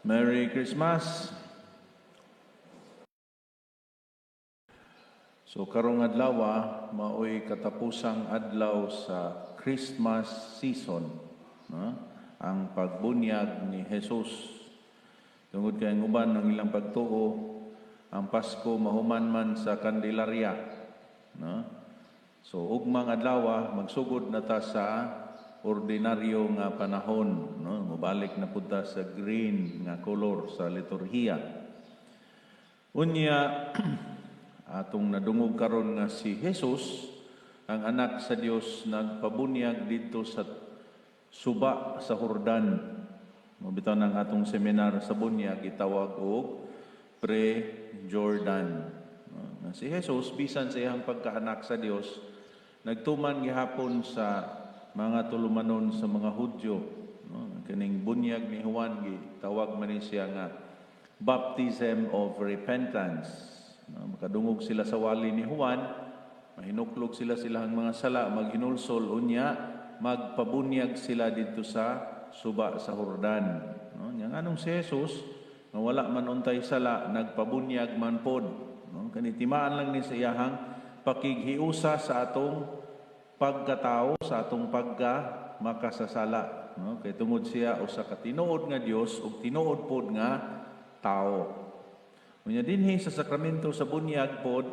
Merry Christmas! So karong adlaw maoy katapusang adlaw sa Christmas season, no? Ang pagbunyag ni Jesus. Tungod kay ang uban ng ilang pagtuo, ang Pasko mahuman man sa Candelaria, no? So ugmang adlaw magsugod na ta sa ordinaryo nga panahon, no? Mubalik na punta sa green nga color sa liturhiya. Unya atong nadungog karon nga si Jesus, ang anak sa Dios, nagpabunyag dito sa suba sa Jordan. Mabitaw ng atong seminar sa bunyag gitawag og pre-Jordan. Si Jesus bisan sa iyang pagkaanak sa Dios, nagtuman gihapon sa mga tulumanon sa mga Hudyo. Kining bunyag ni Juan gitawag man siya nga baptism of repentance. Makadungog sila sa wali ni Juan, mahinuklog sila silang mga sala, maghinulsol, unya, magpabunyag sila dito sa suba sa Jordan. Yang anong si Jesus, na wala man untay sala, nagpabunyag man pod. Kanitimaan lang ni sa iyahang pakighiusa sa atong pagkatao, sa atong makasasala. Kay tungod siya usa ka tinuod nga Dios ug tinuod pod nga tao. Unya dinhi sa sakramento sa bunyag pod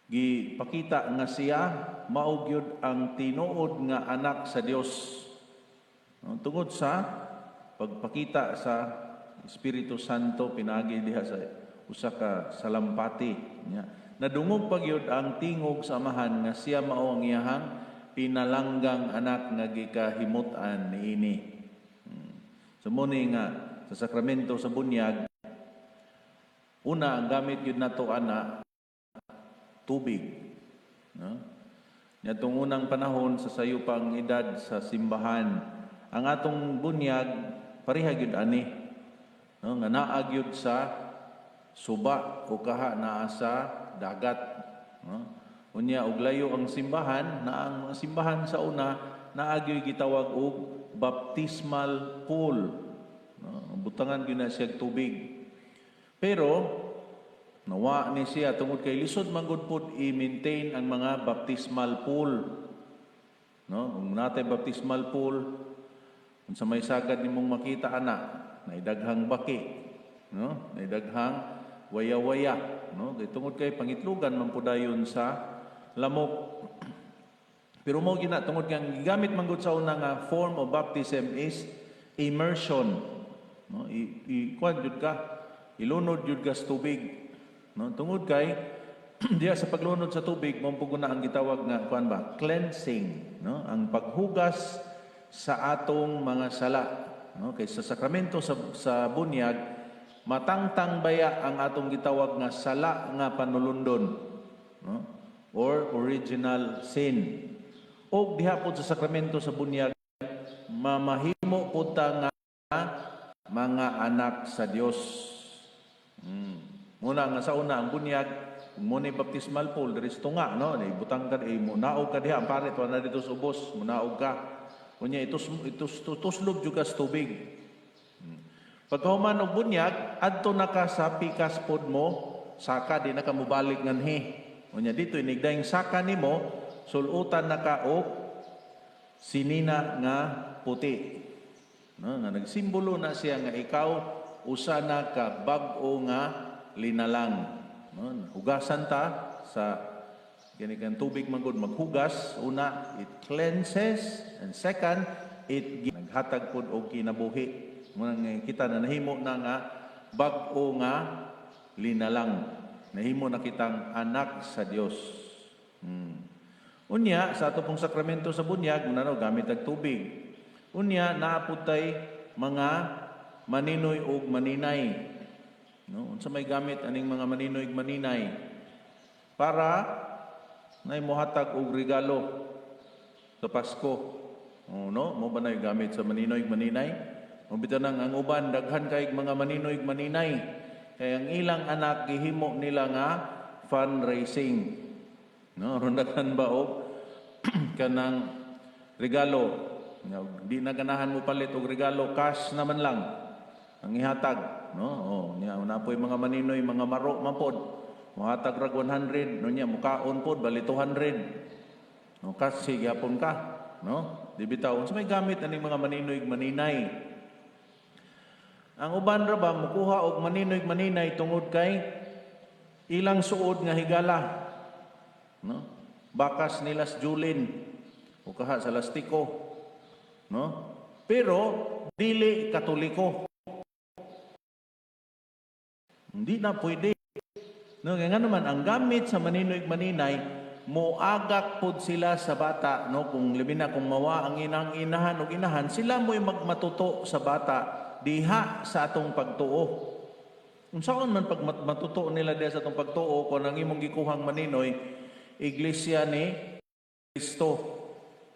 gipakita nga siya mao gyud ang tinuod nga anak sa Dios. Tungod sa pagpakita sa Espiritu Santo pinagi diha sa usa ka salampati nya. Nadungog pa gyud ang tingog sa amahan nga siya mao ang iyahang pinalanggang anak nga gikahimutan niini. So muni nga sa sakramento sa bunyag, una, ang gamit yun na ito, tubig. No? Itong unang panahon, sa sayo pang edad sa simbahan, ang atong bunyag, parihag yun ani. No? Nga naag yun sa suba o kaha naa sa dagat. No? Unya, uglayo ang simbahan, na ang simbahan sa una, naag yun gitawag og baptismal pool. No? Butangan yun na siya tubig. Pero nawa ni siya tungod kay lisod manggod pod i-maintain ang mga baptismal pool. No, kung natay baptismal pool, kung sa may sagad nimong makita naidaghang baki, no? Naidaghang waya-waya, no? Kay tungod kay pangitlugan man pud dayon sa lamok. Pero mo gina tungod kay gigamit manggod sa una nga form of baptism is immersion. No, kuan jud ka ilunod jud gas tubig, no? Tungod kay diya sa paglunod sa tubig mo puguna ang gitawag nga kuan ba cleansing, no? Ang paghugas sa atong mga sala, no? Kay sa sakramento sa bunyag matangtang baya ang atong gitawag nga sala nga panulundon, no? Or original sin. Og diha pod sa sakramento sa bunyag mamahimo pud ta nga mga anak sa Dios. Muna nga sa una ang bunyag, muna baptismal pool, there is tunga, no? Butang ka, munaog ka diha, ang pare, tuwa na dito sa ubos, munaog ka. Kunya, tuslog juga sa tubig. Pagkahuman og bunyag, adto na ka sa pikas pod mo, saka, di na ka mubalik nganhi. Kunya, dito, inigdayang saka ni mo, sulutan na ka og sinina nga puti. No? Nga nagsimbolo na siya nga ikaw, usa na ka bag-o nga linalang. No? Hugasan ta sa kanilang tubig manggod maghugas. Una, it cleanses, and second, it naghatag pud og kinabuhi. Muna kita na nahimo na nga bag-o nga linalang. Nahimo na kitang anak sa Dios. Unya sa ato pong sakramento sa bunyag, muna gamit ang tubig. Unya naaputay mga maninoy ug maninay. No, unsa may gamit aning mga maninoy ug maninay para nay mohatag og regalo sa Pasko. No, mo ba nay gamit sa maninoy ug maninay? Mo bitaw nang ang uban daghan kay mga maninoy ug maninay. Kay ang ilang anak gihimo nila nga fundraising. No, ron daghan ba og kanang regalo Di na ganahan mo palit og regalo, cash naman lang ang ihatag, no? Oh, nya napoy mga maninoy, mga maro man pod. Mohatag rag 100, no nya mukaon pod bali 200. No, kasi gyapon ka, no? Di bitaw unsa may gamit aning mga maninoy maninay. Ang uban ra ba mukuha og maninoy maninay tungod kay ilang suod nga higala, no? Bakas nilas Julin o kaha sa lastiko, no? Pero dili Katoliko. Hindi na pwede. No, nga naman ang gamit sa maninoy maninay moagak pod sila sa bata, no? Kung labi na kung mawa ang inang inahan o inahan, sila mo'y magmatuto sa bata diha sa atong pagtuo. Unsaon man pag matuto nila diha sa atong pagtuo kung ang imong gikuhang maninoy iglesia ni Kristo.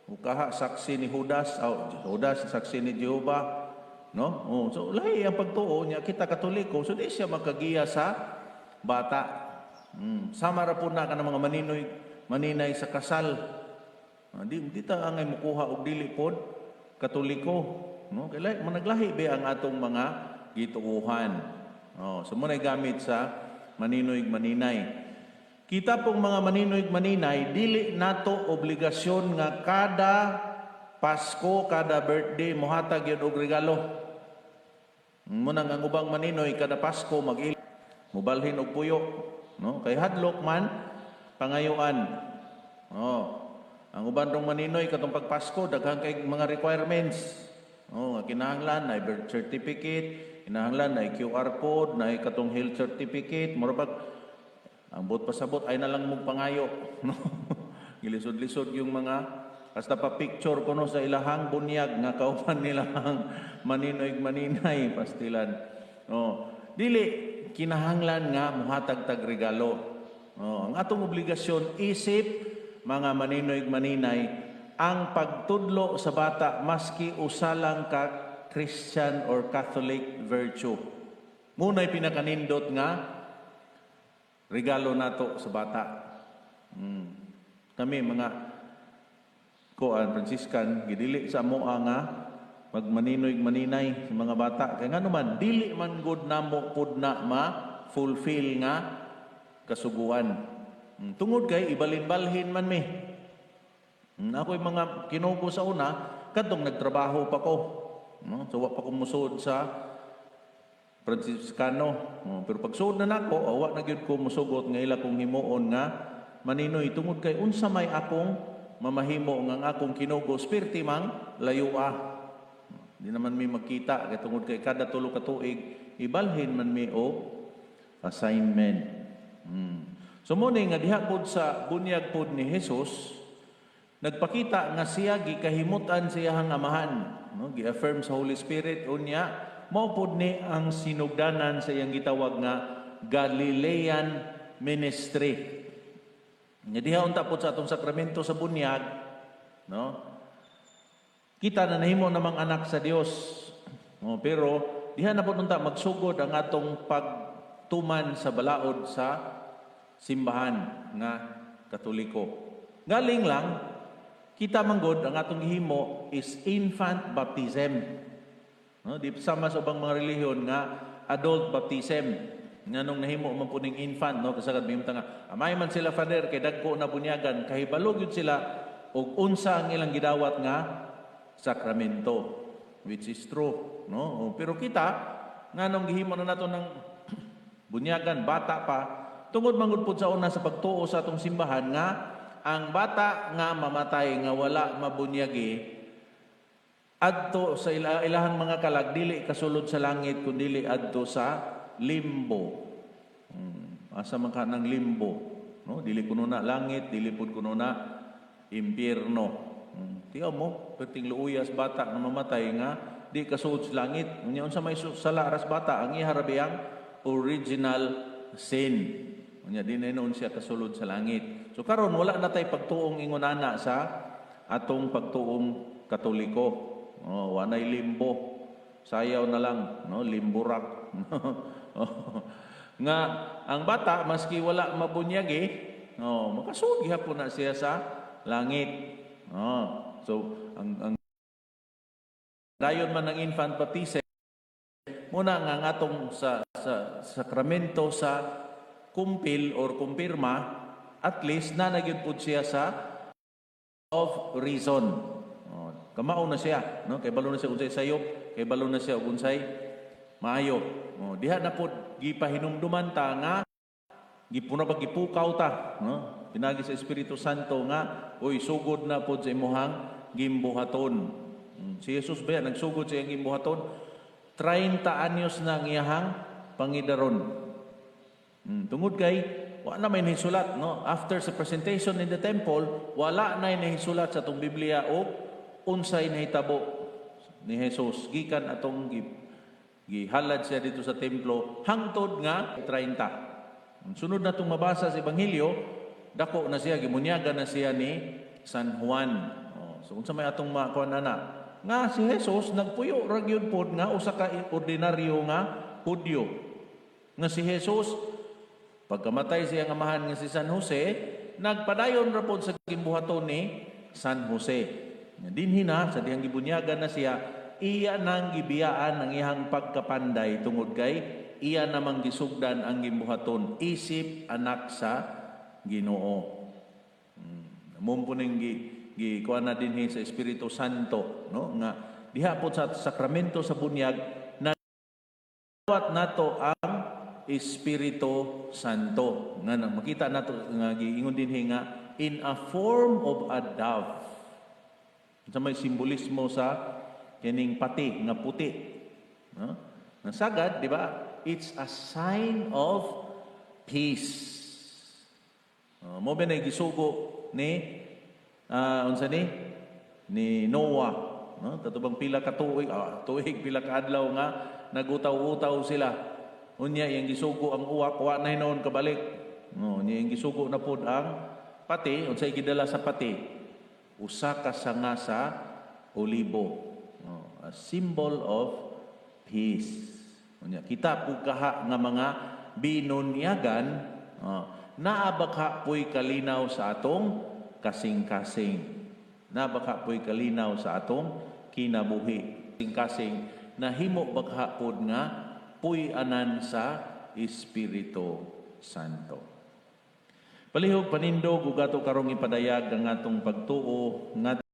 Ukaha saksi ni Judas, Judas saksi ni Jehovah, no? Oh, so lahi ang pagtuo niya kita Katoliko, so di siya makagiya sa bata. Sama ra po na ka ng mga maninay sa kasal. Di ta angay mukuha og dili pod Katoliko, no? Kaya managlahi ba ang atong mga gituuhan. Oh, so mo gamit sa maninoy maninay. Kita pong mga maninoy-maninay, dili nato obligasyon nga kada Pasko, kada birthday, mohatag yun og regalo. Munang ang ubang maninoy, kada Pasko, mubalhin og puyo. No? Kay hadlok man, pangayuan. Oh. Ang uban rong maninoy, katong pagpasko, daghang kay mga requirements. Oh, kinahanglan, na birth certificate, kinahanglan, na QR code, na katong health certificate, murabag, ang bot pasabot ay nalang mong pangayo, no? Gilisod-lisod yung mga hasta pa picture ko no sa ilahang bunyag nga kauban nilang maninoy maninay pastilan. No, dili kinahanglan nga muhatag tag regalo. No, ang atong obligasyon isip mga maninoy maninay ang pagtudlo sa bata maski usalang ka Christian or Catholic virtue. Muna'y pinakanindot nga regalo nato sa bata. Kami mga Franciscan gidili sa moa nga magmaninoy maninay sa mga bata kay nga naman dili man gud namo pud na ma-fulfill nga kasuguan. Tungod kay ibalin-balhin man mi. Ako'y mga kinugo sa una kadtong nagtrabaho pa ko, no? So wa pa ko musud sa Franciscano. Pero pag suod na nako, awa na gyud ko musugot nga ila kong himuon nga maninoy tungod kay unsa may akong mamahimo nga akong kinugo spirti mang layua. Di naman mi magkita kay tungod kay kada tulo ka tuig ibalhin man mi og assignment. So mo nga diha pod sa bunyag pod ni Jesus nagpakita nga siya gikahimutan sa iyang amahan, no? Gi-affirm sa Holy Spirit unya mao pod ni ang sinugdanan sa iyang gitawag nga Galilean ministry. Nya diha unta pod sa atong sakramento sa bunyag, no? Kita na nahimo namang anak sa Dios. No, pero diha na pod unta magsugod ang atong pagtuman sa balaod sa simbahan nga Katoliko. Galing lang kita manggod ang atong gihimo is infant baptism. No, di sama sa ubang mga relihiyon nga adult baptism. Nganong nahimo man puning infant, no? Kasagad bihimta nga amay man sila father kay dagko na bunyagan kahibalo gyud sila og unsa ang ilang gidawat nga sakramento, which is true, no? Pero kita nganong gihimo na nato ng bunyagan bata pa tungod mangud pud sa una sa pagtuo sa atong simbahan nga ang bata nga mamatay nga wala mabunyagi adto sa ilahang mga kalag dili kasulod sa langit kundi adto sa limbo. Asa man ka ng limbo, no? Dili kuno na langit, dili pud kuno na impierno. Tiyaw mo, perting luuyas bata nga mamatay nga di kasulod sa langit. Unya unsa may sala ras bata ang iharabi ang original sin. Unya di na noon siya kasulod sa langit. So karon wala na tay pagtuong ingonana sa atong pagtuong Katoliko. Oh, wanay limbo. Sayaw na lang, no? Limburak. Nga ang bata maski wala mabunyagi, no, makasud gihapon na siya sa langit. Oh, so ang dayon man ang infant baptism, muna nga nga atong sa sakramento sa kumpil or kumpirma, at least na nagyud pud siya sa of reason. Kamao na siya, no? Kay balo na siya unsay sayop, kay balo na siya unsay maayo. Diha na pud gipahinumduman ta nga gipuna pag gipukaw ta, no? Pinagi sa Espiritu Santo nga, oy sugod na pud sa imuhang gimbuhaton. Si Jesus ba yan, nagsugod sa iyang gimbuhaton? 30 anyos na ang iyahang pangidaron. Tungod kay, wala na may nahisulat, no? After sa presentation in the temple, wala na nahisulat sa itong Biblia o unsay nahitabo ni Jesus. Gikan atong gihalad siya dito sa templo, hangtod nga 30. Sunod na itong mabasa sa Ebanghelyo, dako na siya, gimunyaga na siya ni San Juan. So, unsa may atong makuha na nga si Jesus, nagpuyo ragyod pod nga, usa ka ordinaryo nga Hudyo. Nga si Jesus, pagkamatay siya ang amahan nga si San Jose, nagpadayon ra pod sa gimbuhaton ni San Jose. Dinhi na, sa dihang gibunyaga na siya, iya nang gibiyaan ang iyang pagkapanday tungod kay iya namang gisugdan ang gimbuhaton isip anak sa Ginoo. Mumpuning kuha na dinhi sa Espiritu Santo, no? Nga diha po sa sakramento sa bunyag na dawat nato ang Espiritu Santo. Nga makita nato nga giingon dinhi nga in a form of a dove. Sa may simbolismo sa kining pati nga puti, no? Nasagad, di ba? It's a sign of peace. Mo ba na gisugo ni unsa ni Noah, no? Katubang pila ka tuig pila ka adlaw nga nagutaw-utaw sila. Unya yang gisugo ang uwak wa na hinon kabalik. No, nya yang gisugo na pud ang pati, unsay gidala sa pati? Usa ka sanga sa olibo. No, a symbol of peace. Unya kita pud kaha nga mga binunyagan, naabakha po'y kalinaw sa atong kasing-kasing. Nabakha po'y kalinaw sa atong kinabuhi. Kasing-kasing nahimo bakha pod nga po'y anan sa Espiritu Santo. Palihog panindog ug ato karong ipadayag ang atong pagtuo nga